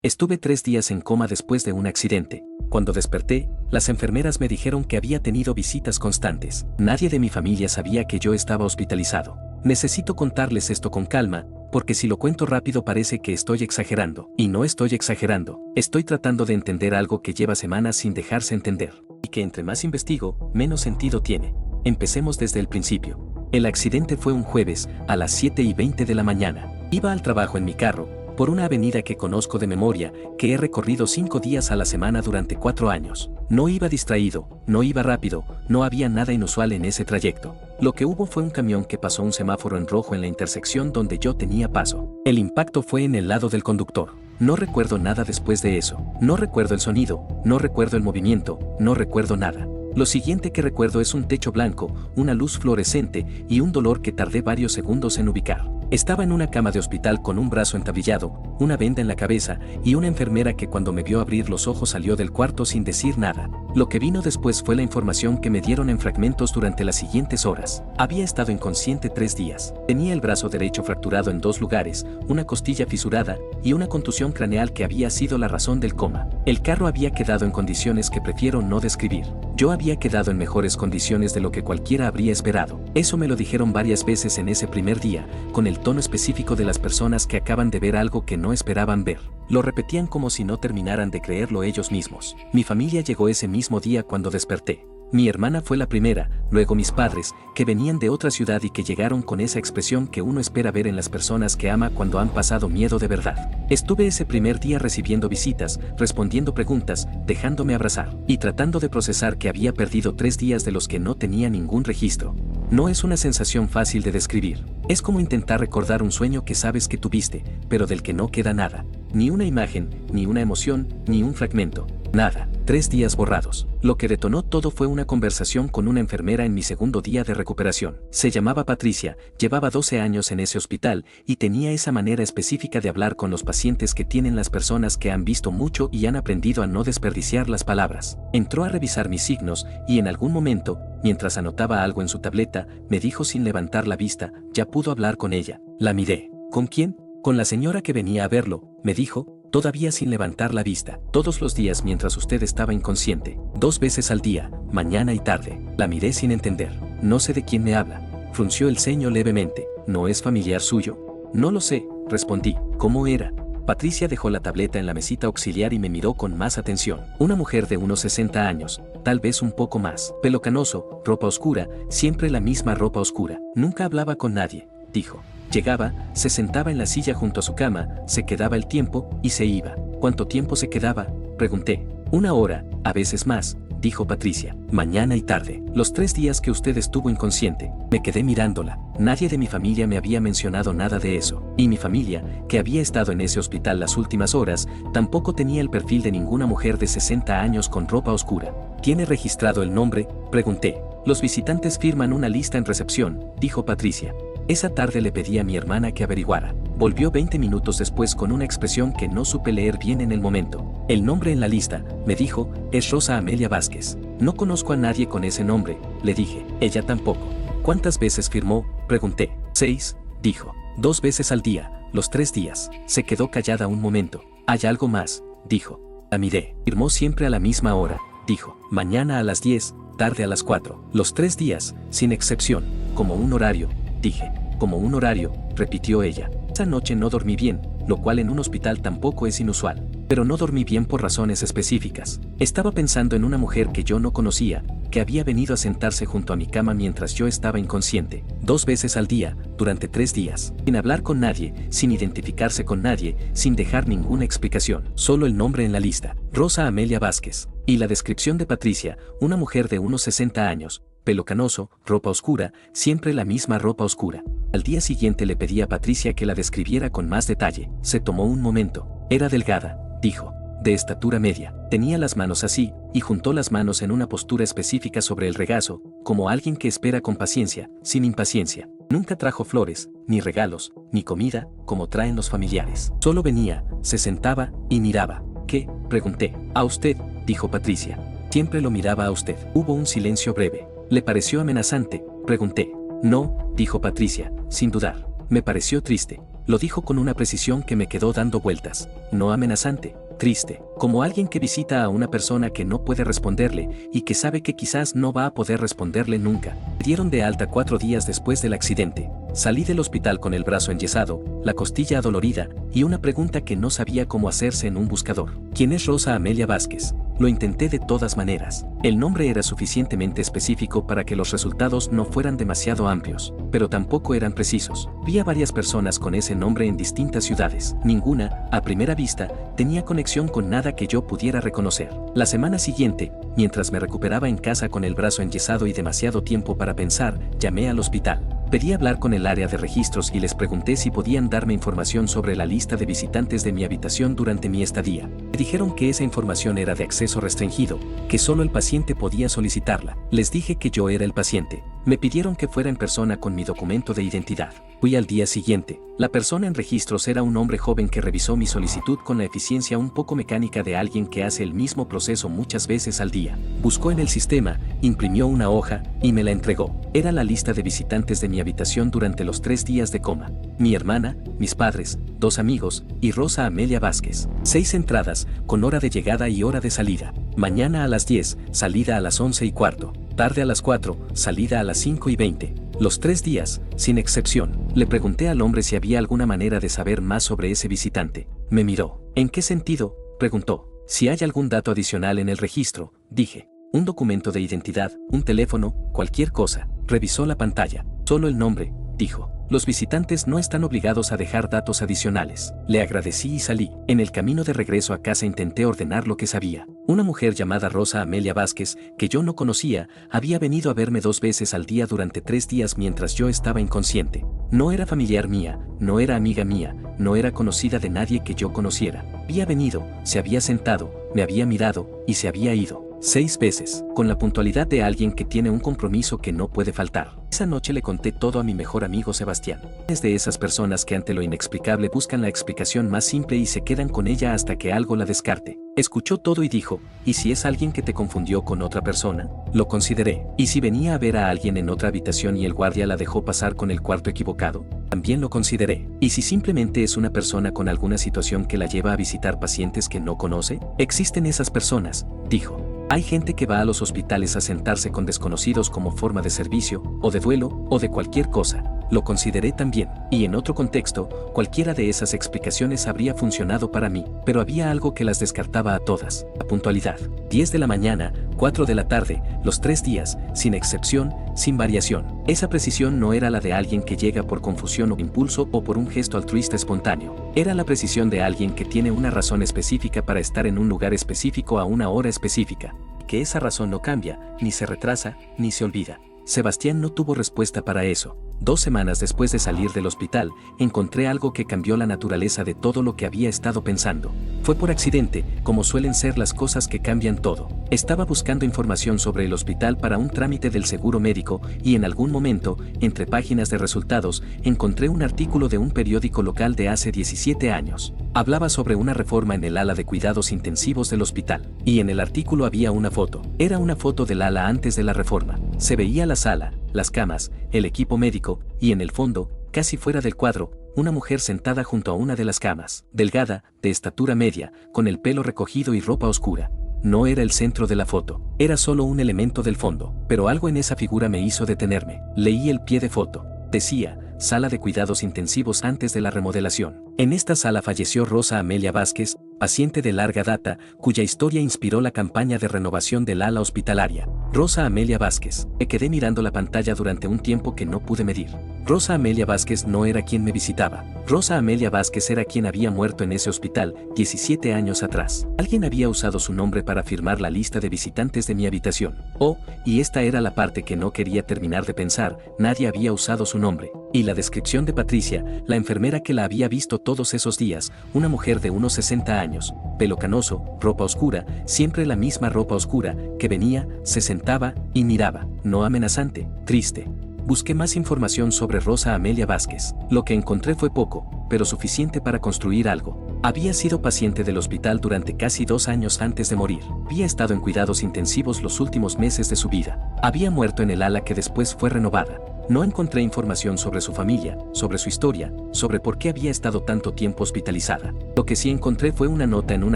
Estuve 3 días en coma después de un accidente. Cuando desperté, las enfermeras me dijeron que había tenido visitas constantes. Nadie de mi familia sabía que yo estaba hospitalizado. Necesito contarles esto con calma, porque si lo cuento rápido parece que estoy exagerando. Y no estoy exagerando. Estoy tratando de entender algo que lleva semanas sin dejarse entender. Y que entre más investigo, menos sentido tiene. Empecemos desde el principio. El accidente fue un jueves, a las 7:20 de la mañana. Iba al trabajo en mi carro, por una avenida que conozco de memoria, que he recorrido 5 días a la semana durante 4 años. No iba distraído, no iba rápido, no había nada inusual en ese trayecto. Lo que hubo fue un camión que pasó un semáforo en rojo en la intersección donde yo tenía paso. El impacto fue en el lado del conductor. No recuerdo nada después de eso. No recuerdo el sonido, no recuerdo el movimiento, no recuerdo nada. Lo siguiente que recuerdo es un techo blanco, una luz fluorescente y un dolor que tardé varios segundos en ubicar. Estaba en una cama de hospital con un brazo entablillado, una venda en la cabeza y una enfermera que cuando me vio abrir los ojos salió del cuarto sin decir nada. Lo que vino después fue la información que me dieron en fragmentos durante las siguientes horas. Había estado inconsciente 3 días. Tenía el brazo derecho fracturado en 2 lugares, una costilla fisurada y una contusión craneal que había sido la razón del coma. El carro había quedado en condiciones que prefiero no describir. Yo había quedado en mejores condiciones de lo que cualquiera habría esperado. Eso me lo dijeron varias veces en ese primer día, con el tono específico de las personas que acaban de ver algo que no esperaban ver. Lo repetían como si no terminaran de creerlo ellos mismos. Mi familia llegó ese mismo día cuando desperté. Mi hermana fue la primera, luego mis padres, que venían de otra ciudad y que llegaron con esa expresión que uno espera ver en las personas que ama cuando han pasado miedo de verdad. Estuve ese primer día recibiendo visitas, respondiendo preguntas, dejándome abrazar y tratando de procesar que había perdido 3 días de los que no tenía ningún registro. No es una sensación fácil de describir. Es como intentar recordar un sueño que sabes que tuviste, pero del que no queda nada. Ni una imagen, ni una emoción, ni un fragmento. Nada. 3 días borrados. Lo que detonó todo fue una conversación con una enfermera en mi segundo día de recuperación. Se llamaba Patricia, llevaba 12 años en ese hospital y tenía esa manera específica de hablar con los pacientes que tienen las personas que han visto mucho y han aprendido a no desperdiciar las palabras. Entró a revisar mis signos y en algún momento, mientras anotaba algo en su tableta, me dijo sin levantar la vista, ya pudo hablar con ella. La miré. ¿Con quién? Con la señora que venía a verlo, me dijo, todavía sin levantar la vista. Todos los días mientras usted estaba inconsciente. 2 veces al día, mañana y tarde. La miré sin entender. No sé de quién me habla. Frunció el ceño levemente. ¿No es familiar suyo? No lo sé, respondí. ¿Cómo era? Patricia dejó la tableta en la mesita auxiliar y me miró con más atención. Una mujer de unos 60 años, tal vez un poco más. Pelo canoso, ropa oscura, siempre la misma ropa oscura. Nunca hablaba con nadie, dijo. Llegaba, se sentaba en la silla junto a su cama, se quedaba el tiempo y se iba. ¿Cuánto tiempo se quedaba? Pregunté. 1 hora, a veces más, dijo Patricia. Mañana y tarde. Los 3 días que usted estuvo inconsciente. Me quedé mirándola. Nadie de mi familia me había mencionado nada de eso. Y mi familia, que había estado en ese hospital las últimas horas, tampoco tenía el perfil de ninguna mujer de 60 años con ropa oscura. ¿Tiene registrado el nombre? Pregunté. Los visitantes firman una lista en recepción, dijo Patricia. Esa tarde le pedí a mi hermana que averiguara. Volvió 20 minutos después con una expresión que no supe leer bien en el momento. El nombre en la lista, me dijo, es Rosa Amelia Vázquez. No conozco a nadie con ese nombre, le dije. Ella tampoco. ¿Cuántas veces firmó? Pregunté. 6, dijo. 2 veces al día, los 3 días. Se quedó callada un momento. ¿Hay algo más? Dijo. La miré. Firmó siempre a la misma hora, dijo. Mañana a las 10, tarde a las 4. Los 3 días, sin excepción, como un horario. Dije, como un horario, repitió ella. Esa noche no dormí bien, lo cual en un hospital tampoco es inusual. Pero no dormí bien por razones específicas. Estaba pensando en una mujer que yo no conocía, que había venido a sentarse junto a mi cama mientras yo estaba inconsciente. 2 veces al día, durante 3 días. Sin hablar con nadie, sin identificarse con nadie, sin dejar ninguna explicación. Solo el nombre en la lista. Rosa Amelia Vázquez. Y la descripción de Patricia, una mujer de unos 60 años. Pelo canoso, ropa oscura, siempre la misma ropa oscura. Al día siguiente le pedí a Patricia que la describiera con más detalle. Se tomó un momento. Era delgada, dijo, de estatura media. Tenía las manos así, y juntó las manos en una postura específica sobre el regazo, como alguien que espera con paciencia, sin impaciencia. Nunca trajo flores, ni regalos, ni comida, como traen los familiares. Solo venía, se sentaba y miraba. ¿Qué? Pregunté. A usted, dijo Patricia. Siempre lo miraba a usted. Hubo un silencio breve. ¿Le pareció amenazante? Pregunté. No, dijo Patricia, sin dudar. Me pareció triste. Lo dijo con una precisión que me quedó dando vueltas. No amenazante, triste, como alguien que visita a una persona que no puede responderle y que sabe que quizás no va a poder responderle nunca. Me dieron de alta 4 días después del accidente. Salí del hospital con el brazo enyesado, la costilla adolorida y una pregunta que no sabía cómo hacerse en un buscador. ¿Quién es Rosa Amelia Vázquez? Lo intenté de todas maneras. El nombre era suficientemente específico para que los resultados no fueran demasiado amplios, pero tampoco eran precisos. Vi a varias personas con ese nombre en distintas ciudades. Ninguna, a primera vista, tenía conexión con nada que yo pudiera reconocer. La semana siguiente, mientras me recuperaba en casa con el brazo enyesado y demasiado tiempo para pensar, llamé al hospital. Pedí hablar con el área de registros y les pregunté si podían darme información sobre la lista de visitantes de mi habitación durante mi estadía. Me dijeron que esa información era de acceso restringido, que solo el paciente podía solicitarla. Les dije que yo era el paciente. Me pidieron que fuera en persona con mi documento de identidad. Fui al día siguiente. La persona en registros era un hombre joven que revisó mi solicitud con la eficiencia un poco mecánica de alguien que hace el mismo proceso muchas veces al día. Buscó en el sistema, imprimió una hoja y me la entregó. Era la lista de visitantes de mi habitación durante los 3 días de coma. Mi hermana, mis padres, 2 amigos y Rosa Amelia Vázquez. 6 entradas, con hora de llegada y hora de salida. Mañana a las 10, salida a las 11:15. Tarde a las 4, salida a las 5:20. Los 3 días, sin excepción. Le pregunté al hombre si había alguna manera de saber más sobre ese visitante. Me miró. ¿En qué sentido?, preguntó. Si hay algún dato adicional en el registro, dije. Un documento de identidad, un teléfono, cualquier cosa. Revisó la pantalla. Solo el nombre, dijo. Los visitantes no están obligados a dejar datos adicionales. Le agradecí y salí. En el camino de regreso a casa intenté ordenar lo que sabía. Una mujer llamada Rosa Amelia Vázquez, que yo no conocía, había venido a verme 2 veces al día durante 3 días mientras yo estaba inconsciente. No era familiar mía, no era amiga mía, no era conocida de nadie que yo conociera. Había venido, se había sentado, me había mirado y se había ido. 6 veces, con la puntualidad de alguien que tiene un compromiso que no puede faltar. Esa noche le conté todo a mi mejor amigo Sebastián. Es de esas personas que ante lo inexplicable buscan la explicación más simple y se quedan con ella hasta que algo la descarte. Escuchó todo y dijo, ¿y si es alguien que te confundió con otra persona? Lo consideré. ¿Y si venía a ver a alguien en otra habitación y el guardia la dejó pasar con el cuarto equivocado? También lo consideré. ¿Y si simplemente es una persona con alguna situación que la lleva a visitar pacientes que no conoce? Existen esas personas, dijo. Hay gente que va a los hospitales a sentarse con desconocidos como forma de servicio, o de duelo, o de cualquier cosa. Lo consideré también, y en otro contexto, cualquiera de esas explicaciones habría funcionado para mí, pero había algo que las descartaba a todas: la puntualidad. 10 de la mañana, 4 de la tarde, los 3 días, sin excepción, sin variación. Esa precisión no era la de alguien que llega por confusión o impulso o por un gesto altruista espontáneo. Era la precisión de alguien que tiene una razón específica para estar en un lugar específico a una hora específica. Que esa razón no cambia, ni se retrasa, ni se olvida. Sebastián no tuvo respuesta para eso. 2 semanas después de salir del hospital, encontré algo que cambió la naturaleza de todo lo que había estado pensando. Fue por accidente, como suelen ser las cosas que cambian todo. Estaba buscando información sobre el hospital para un trámite del seguro médico y en algún momento, entre páginas de resultados, encontré un artículo de un periódico local de hace 17 años. Hablaba sobre una reforma en el ala de cuidados intensivos del hospital. Y en el artículo había una foto. Era una foto del ala antes de la reforma. Se veía la sala, las camas, el equipo médico, y en el fondo, casi fuera del cuadro, una mujer sentada junto a una de las camas, delgada, de estatura media, con el pelo recogido y ropa oscura. No era el centro de la foto, era solo un elemento del fondo, pero algo en esa figura me hizo detenerme. Leí el pie de foto. Decía, sala de cuidados intensivos antes de la remodelación. En esta sala falleció Rosa Amelia Vázquez, paciente de larga data, cuya historia inspiró la campaña de renovación del ala hospitalaria. Rosa Amelia Vázquez. Me quedé mirando la pantalla durante un tiempo que no pude medir. Rosa Amelia Vázquez no era quien me visitaba. Rosa Amelia Vázquez era quien había muerto en ese hospital 17 años atrás. Alguien había usado su nombre para firmar la lista de visitantes de mi habitación. Oh, y esta era la parte que no quería terminar de pensar, nadie había usado su nombre. Y la descripción de Patricia, la enfermera que la había visto todos esos días, una mujer de unos 60 años, pelo canoso, ropa oscura, siempre la misma ropa oscura, que venía, se sentaba y miraba, no amenazante, triste. Busqué más información sobre Rosa Amelia Vázquez. Lo que encontré fue poco, pero suficiente para construir algo. Había sido paciente del hospital durante casi 2 años antes de morir. Había estado en cuidados intensivos los últimos meses de su vida. Había muerto en el ala que después fue renovada. No encontré información sobre su familia, sobre su historia, sobre por qué había estado tanto tiempo hospitalizada. Lo que sí encontré fue una nota en un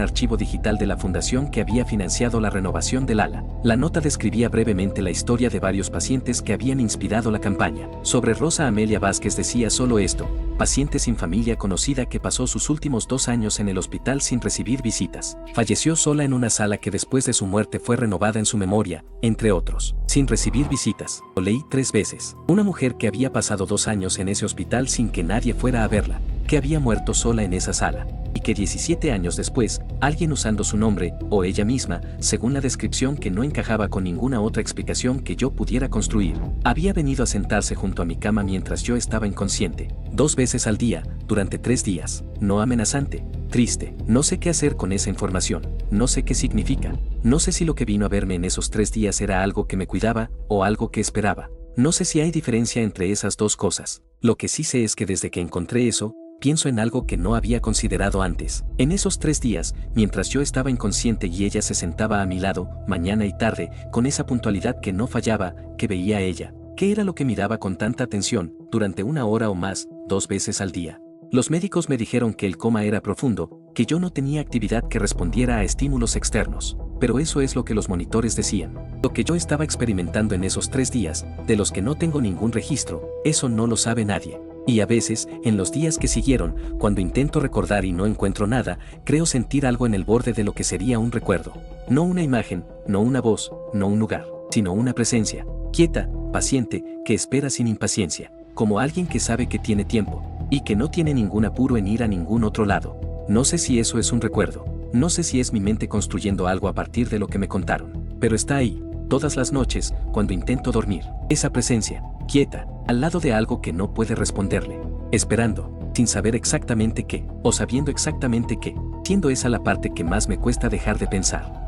archivo digital de la fundación que había financiado la renovación del ala. La nota describía brevemente la historia de varios pacientes que habían inspirado la campaña. Sobre Rosa Amelia Vázquez decía solo esto: paciente sin familia conocida que pasó sus últimos 2 años en el hospital sin recibir visitas. Falleció sola en una sala que después de su muerte fue renovada en su memoria, entre otros. Sin recibir visitas. Lo leí 3 veces. Una mujer que había pasado 2 años en ese hospital sin que nadie fuera a verla, que había muerto sola en esa sala, y que 17 años después, alguien usando su nombre, o ella misma, según la descripción que no encajaba con ninguna otra explicación que yo pudiera construir, había venido a sentarse junto a mi cama mientras yo estaba inconsciente, 2 veces al día, durante 3 días, no amenazante, triste. No sé qué hacer con esa información, no sé qué significa, no sé si lo que vino a verme en esos 3 días era algo que me cuidaba, o algo que esperaba. No sé si hay diferencia entre esas 2 cosas. Lo que sí sé es que desde que encontré eso, pienso en algo que no había considerado antes. En esos 3 días, mientras yo estaba inconsciente y ella se sentaba a mi lado, mañana y tarde, con esa puntualidad que no fallaba, que veía a ella. ¿Qué era lo que miraba con tanta atención, durante 1 hora o más, 2 veces al día? Los médicos me dijeron que el coma era profundo, que yo no tenía actividad que respondiera a estímulos externos, pero eso es lo que los monitores decían. Lo que yo estaba experimentando en esos 3 días, de los que no tengo ningún registro, eso no lo sabe nadie. Y a veces, en los días que siguieron, cuando intento recordar y no encuentro nada, creo sentir algo en el borde de lo que sería un recuerdo. No una imagen, no una voz, no un lugar, sino una presencia, quieta, paciente, que espera sin impaciencia, como alguien que sabe que tiene tiempo, y que no tiene ningún apuro en ir a ningún otro lado. No sé si eso es un recuerdo, no sé si es mi mente construyendo algo a partir de lo que me contaron, pero está ahí, todas las noches, cuando intento dormir. Esa presencia, quieta, al lado de algo que no puede responderle, esperando, sin saber exactamente qué, o sabiendo exactamente qué, siendo esa la parte que más me cuesta dejar de pensar.